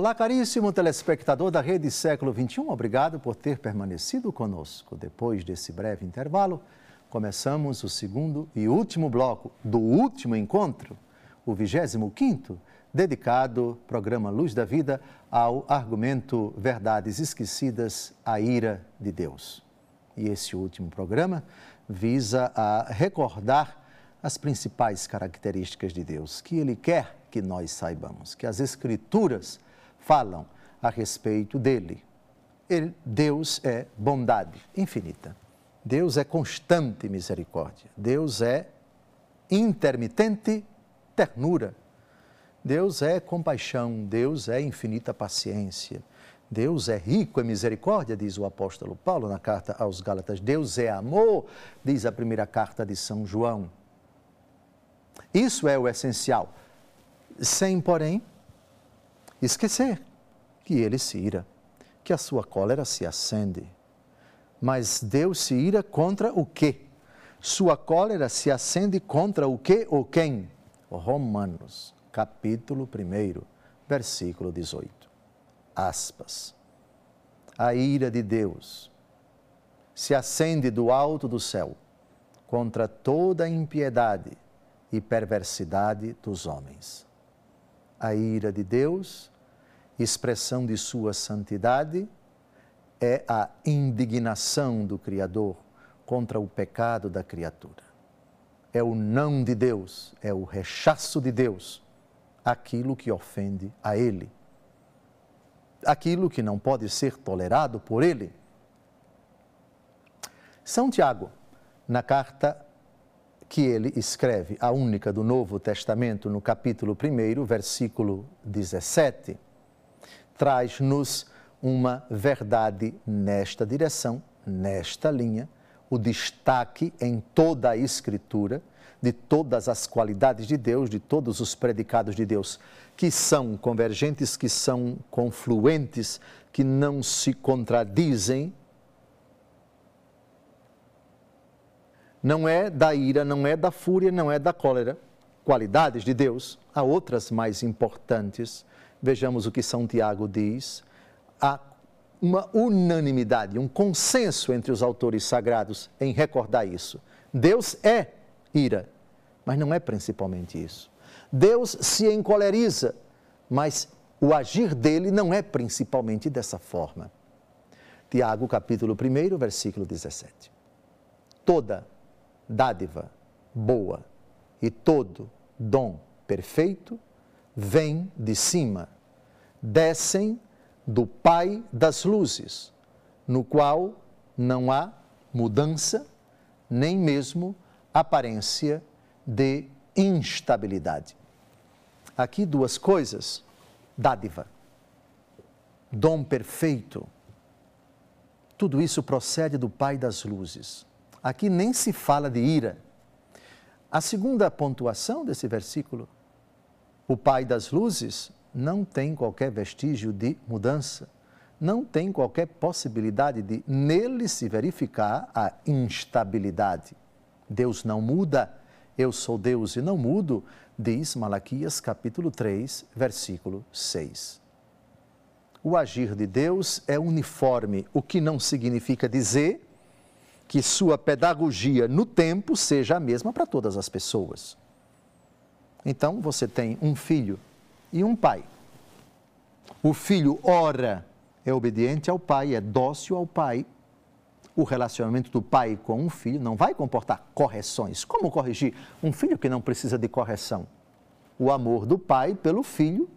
Olá, caríssimo telespectador da Rede Século XXI, obrigado por ter permanecido conosco. Depois desse breve intervalo, começamos o segundo e último bloco do último encontro, o 25º, dedicado ao programa Luz da Vida ao argumento Verdades Esquecidas, a ira de Deus. E esse último programa visa a recordar as principais características de Deus, que Ele quer que nós saibamos, que as Escrituras falam a respeito dele. Deus é bondade infinita. Deus é constante misericórdia. Deus é intermitente ternura. Deus é compaixão. Deus é infinita paciência. Deus é rico em misericórdia, diz o apóstolo Paulo na carta aos Gálatas. Deus é amor, diz a primeira carta de São João. Isso é o essencial. Sem, porém, esquecer que ele se ira, que a sua cólera se acende. Mas Deus se ira contra o quê? Sua cólera se acende contra o quê ou quem? Romanos, capítulo 1, versículo 18. Aspas. A ira de Deus se acende do alto do céu contra toda a impiedade e perversidade dos homens. A ira de Deus, expressão de sua santidade, é a indignação do Criador contra o pecado da criatura. É o não de Deus, é o rechaço de Deus, aquilo que ofende a Ele, aquilo que não pode ser tolerado por Ele. São Tiago, na carta que ele escreve, a única do Novo Testamento, no capítulo 1, versículo 17, traz-nos uma verdade nesta direção, nesta linha, o destaque em toda a Escritura de todas as qualidades de Deus, de todos os predicados de Deus, que são convergentes, que são confluentes, que não se contradizem. Não é da ira, não é da fúria, não é da cólera. Qualidades de Deus, há outras mais importantes. Vejamos o que São Tiago diz. Há uma unanimidade, um consenso entre os autores sagrados em recordar isso. Deus é ira, mas não é principalmente isso. Deus se encoleriza, mas o agir dele não é principalmente dessa forma. Tiago, capítulo 1, versículo 17. Toda dádiva boa e todo dom perfeito vem de cima, descem do Pai das luzes, no qual não há mudança, nem mesmo aparência de instabilidade. Aqui duas coisas: dádiva, dom perfeito, tudo isso procede do Pai das luzes. Aqui nem se fala de ira. A segunda pontuação desse versículo, o Pai das luzes não tem qualquer vestígio de mudança, não tem qualquer possibilidade de nele se verificar a instabilidade. Deus não muda, eu sou Deus e não mudo, diz Malaquias capítulo 3, versículo 6. O agir de Deus é uniforme, o que não significa dizer que sua pedagogia no tempo seja a mesma para todas as pessoas. Então, você tem um filho e um pai. O filho, ora, é obediente ao pai, é dócil ao pai. O relacionamento do pai com um filho não vai comportar correções. Como corrigir um filho que não precisa de correção? O amor do pai pelo filho,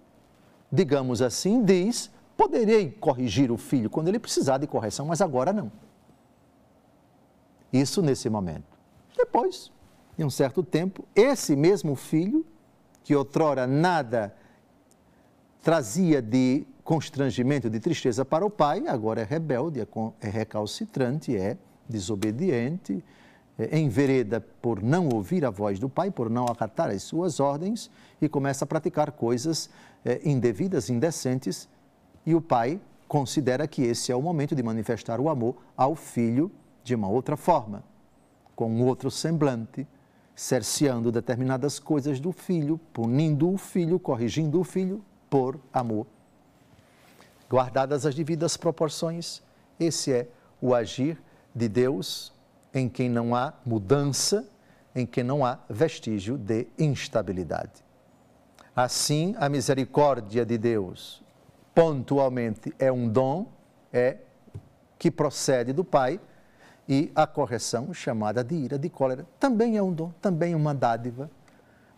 digamos assim, diz: poderei corrigir o filho quando ele precisar de correção, mas agora não. Isso nesse momento. Depois de um certo tempo, esse mesmo filho, que outrora nada trazia de constrangimento, de tristeza para o pai, agora é rebelde, é recalcitrante, é desobediente, envereda por não ouvir a voz do pai, por não acatar as suas ordens e começa a praticar coisas indevidas, indecentes, e o pai considera que esse é o momento de manifestar o amor ao filho de uma outra forma, com um outro semblante, cerceando determinadas coisas do filho, punindo o filho, corrigindo o filho por amor. Guardadas as devidas proporções, esse é o agir de Deus em quem não há mudança, em quem não há vestígio de instabilidade. Assim, a misericórdia de Deus, pontualmente, é um dom, que procede do Pai, e a correção, chamada de ira, de cólera, também é um dom, também é uma dádiva.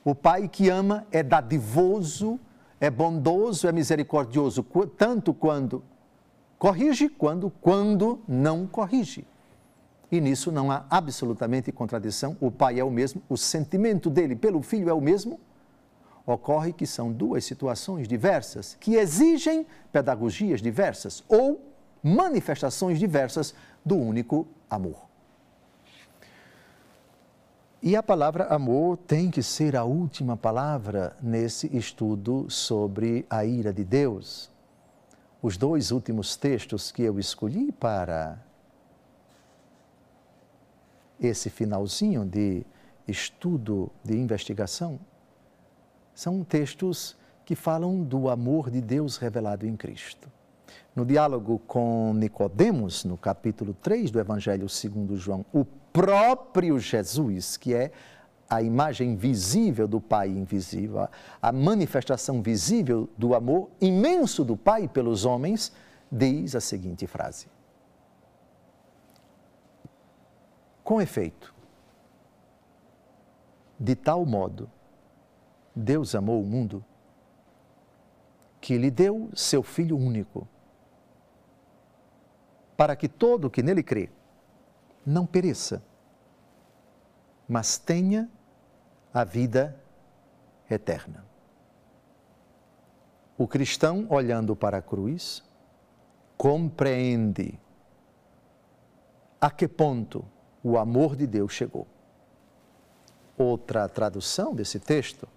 O Pai que ama é dadivoso, é bondoso, é misericordioso, tanto quando corrige, quando não corrige. E nisso não há absolutamente contradição. O Pai é o mesmo, o sentimento dele pelo Filho é o mesmo. Ocorre que são duas situações diversas, que exigem pedagogias diversas ou manifestações diversas do único amor. E a palavra amor tem que ser a última palavra nesse estudo sobre a ira de Deus. Os dois últimos textos que eu escolhi para esse finalzinho de estudo, de investigação, são textos que falam do amor de Deus revelado em Cristo. No diálogo com Nicodemos, no capítulo 3 do Evangelho segundo João, o próprio Jesus, que é a imagem visível do Pai invisível, a manifestação visível do amor imenso do Pai pelos homens, diz a seguinte frase: com efeito, de tal modo, Deus amou o mundo, que lhe deu seu Filho único, para que todo o que nele crê não pereça, mas tenha a vida eterna. O cristão, olhando para a cruz, compreende a que ponto o amor de Deus chegou. Outra tradução desse texto: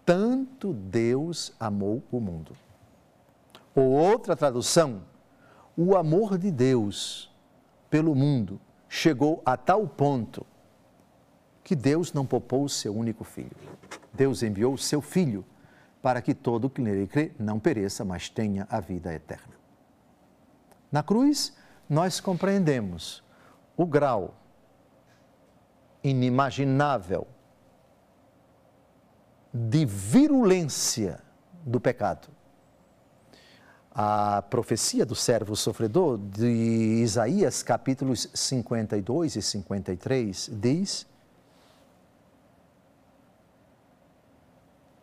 tanto Deus amou o mundo. Ou outra tradução: o amor de Deus pelo mundo chegou a tal ponto que Deus não poupou o seu único filho. Deus enviou o seu filho para que todo o que nele crê não pereça, mas tenha a vida eterna. Na cruz, nós compreendemos o grau inimaginável de virulência do pecado. A profecia do servo sofredor de Isaías, capítulos 52 e 53, diz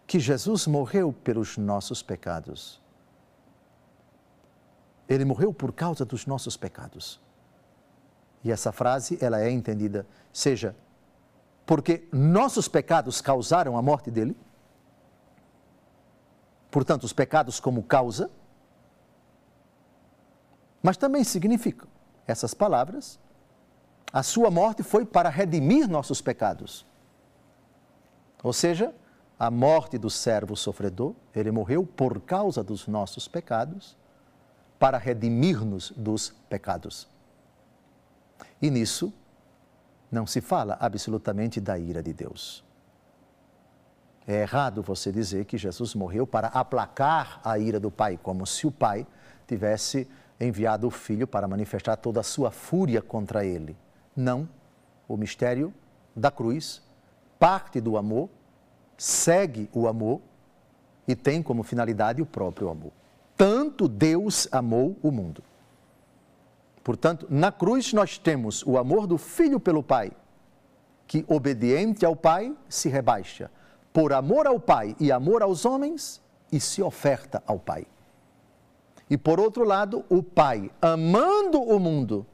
que Jesus morreu pelos nossos pecados. Ele morreu por causa dos nossos pecados. E essa frase, ela é entendida, seja porque nossos pecados causaram a morte dele, portanto, os pecados como causa, mas também significam, essas palavras, a sua morte foi para redimir nossos pecados. Ou seja, a morte do servo sofredor, ele morreu por causa dos nossos pecados, para redimir-nos dos pecados. E nisso, não se fala absolutamente da ira de Deus. É errado você dizer que Jesus morreu para aplacar a ira do Pai, como se o Pai tivesse enviado o Filho para manifestar toda a sua fúria contra ele. Não, o mistério da cruz parte do amor, segue o amor e tem como finalidade o próprio amor. Tanto Deus amou o mundo. Portanto, na cruz nós temos o amor do Filho pelo Pai, que, obediente ao Pai, se rebaixa por amor ao Pai e amor aos homens e se oferta ao Pai. E por outro lado, o Pai, amando o mundo,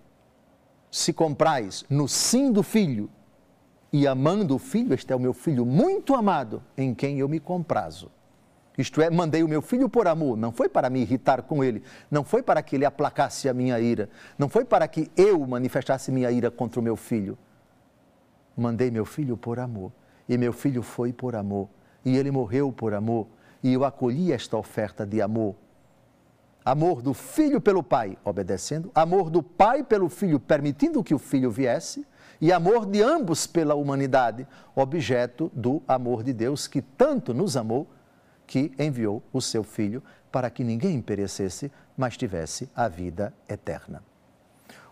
se compraz no sim do Filho, e amando o Filho, este é o meu Filho muito amado, em quem eu me comprazo. Isto é, mandei o meu Filho por amor, não foi para me irritar com ele, não foi para que ele aplacasse a minha ira, não foi para que eu manifestasse minha ira contra o meu Filho. Mandei meu Filho por amor, e meu Filho foi por amor, e ele morreu por amor, e eu acolhi esta oferta de amor. Amor do Filho pelo Pai, obedecendo, amor do Pai pelo Filho, permitindo que o Filho viesse, e amor de ambos pela humanidade, objeto do amor de Deus, que tanto nos amou, que enviou o seu Filho para que ninguém perecesse, mas tivesse a vida eterna.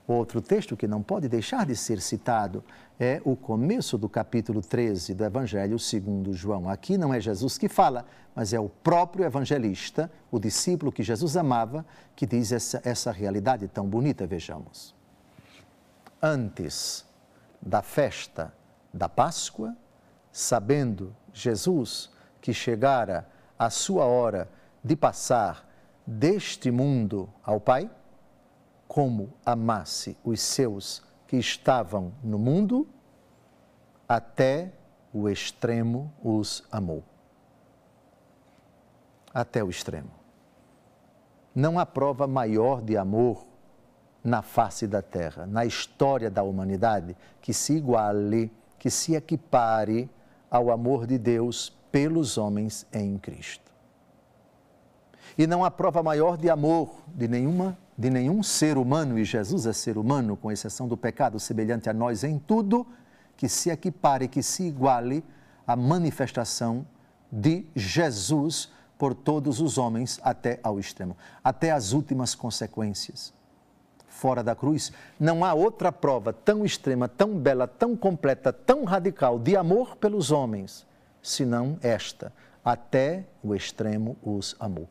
Outro texto que não pode deixar de ser citado é o começo do capítulo 13 do Evangelho segundo João. Aqui não é Jesus que fala, mas é o próprio evangelista, o discípulo que Jesus amava, que diz essa realidade tão bonita. Vejamos. Antes da festa da Páscoa, sabendo Jesus que chegara a sua hora de passar deste mundo ao Pai, como amasse os seus que estavam no mundo, até o extremo os amou. Até o extremo. Não há prova maior de amor na face da terra, na história da humanidade, que se iguale, que se equipare ao amor de Deus pelos homens em Cristo. E não há prova maior de amor de nenhum ser humano, e Jesus é ser humano, com exceção do pecado, semelhante a nós em tudo, que se equipare, que se iguale à manifestação de Jesus por todos os homens até ao extremo, até as últimas consequências. Fora da cruz, não há outra prova tão extrema, tão bela, tão completa, tão radical de amor pelos homens, senão esta, até o extremo os amou.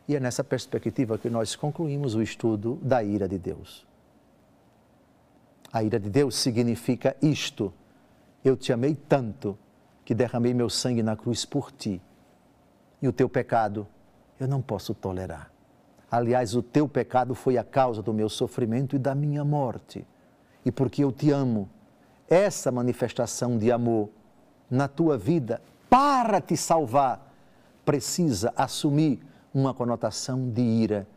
E é nessa perspectiva que nós concluímos o estudo da ira de Deus. A ira de Deus significa isto: eu te amei tanto que derramei meu sangue na cruz por ti. E o teu pecado eu não posso tolerar. Aliás, o teu pecado foi a causa do meu sofrimento e da minha morte. E porque eu te amo, essa manifestação de amor na tua vida, para te salvar, precisa assumir uma conotação de ira,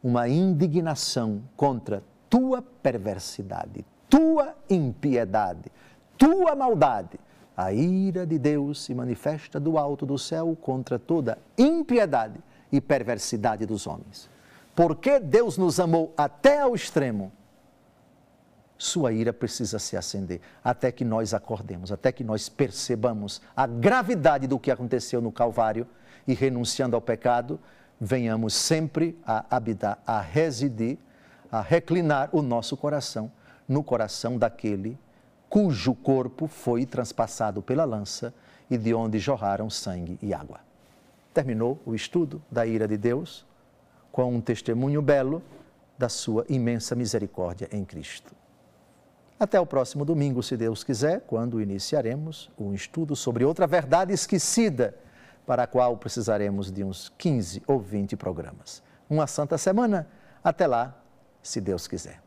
uma indignação contra tua perversidade, tua impiedade, tua maldade. A ira de Deus se manifesta do alto do céu contra toda impiedade e perversidade dos homens. Porque Deus nos amou até ao extremo, sua ira precisa se acender, até que nós acordemos, até que nós percebamos a gravidade do que aconteceu no Calvário e, renunciando ao pecado, venhamos sempre a habitar, a residir, a reclinar o nosso coração no coração daquele cujo corpo foi transpassado pela lança e de onde jorraram sangue e água. Terminou o estudo da ira de Deus com um testemunho belo da sua imensa misericórdia em Cristo. Até o próximo domingo, se Deus quiser, quando iniciaremos um estudo sobre outra verdade esquecida, para a qual precisaremos de uns 15 ou 20 programas. Uma santa semana. Até lá, se Deus quiser.